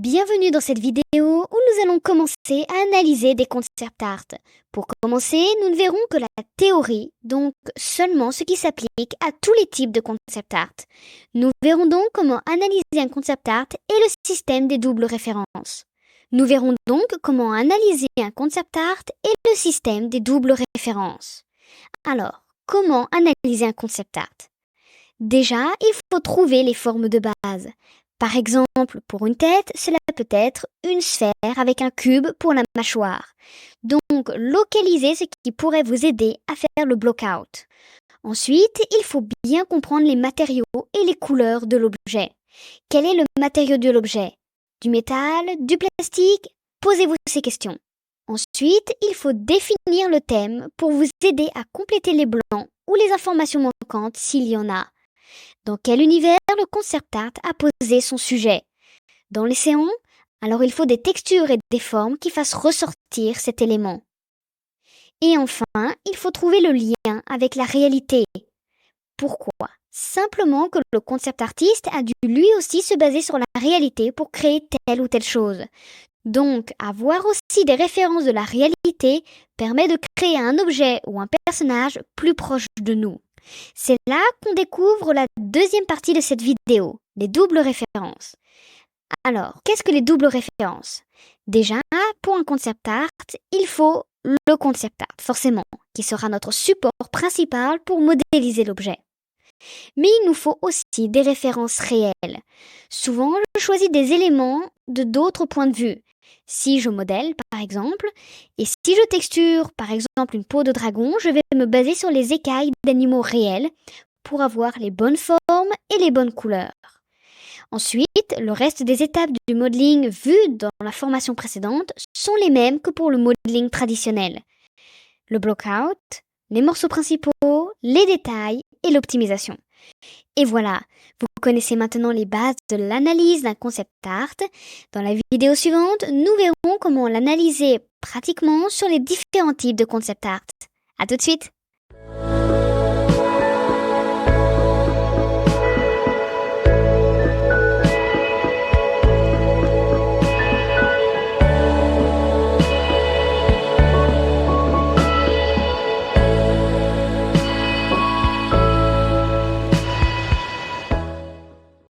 Bienvenue dans cette vidéo où nous allons commencer à analyser des concept art. Pour commencer, nous ne verrons que la théorie, donc seulement ce qui s'applique à tous les types de concept art. Nous verrons donc comment analyser un concept art et le système des doubles références. Nous verrons donc comment analyser un concept art et le système des doubles références. Alors, comment analyser un concept art? Déjà, il faut trouver les formes de base. Par exemple, pour une tête, cela peut être une sphère avec un cube pour la mâchoire. Donc, localisez ce qui pourrait vous aider à faire le block-out. Ensuite, il faut bien comprendre les matériaux et les couleurs de l'objet. Quel est le matériau de l'objet? Du métal? Du plastique? Posez-vous ces questions. Ensuite, il faut définir le thème pour vous aider à compléter les blancs ou les informations manquantes s'il y en a. Dans quel univers le concept art a posé son sujet? Dans l'océan? Alors il faut des textures et des formes qui fassent ressortir cet élément. Et enfin, il faut trouver le lien avec la réalité. Pourquoi? Simplement que le concept artiste a dû lui aussi se baser sur la réalité pour créer telle ou telle chose. Donc, avoir aussi des références de la réalité permet de créer un objet ou un personnage plus proche de nous. C'est là qu'on découvre la deuxième partie de cette vidéo, les doubles références. Alors, qu'est-ce que les doubles références? Déjà, pour un concept art, il faut le concept art, forcément, qui sera notre support principal pour modéliser l'objet. Mais il nous faut aussi des références réelles. Souvent, je choisis des éléments de d'autres points de vue. Si je modèle, par exemple, et si je texture, par exemple, une peau de dragon, je vais me baser sur les écailles d'animaux réels pour avoir les bonnes formes et les bonnes couleurs. Ensuite, le reste des étapes du modeling vues dans la formation précédente sont les mêmes que pour le modeling traditionnel. Le block-out, les morceaux principaux, les détails et l'optimisation. Et voilà, vous connaissez maintenant les bases de l'analyse d'un concept art. Dans la vidéo suivante, nous verrons comment l'analyser pratiquement sur les différents types de concept art. À tout de suite!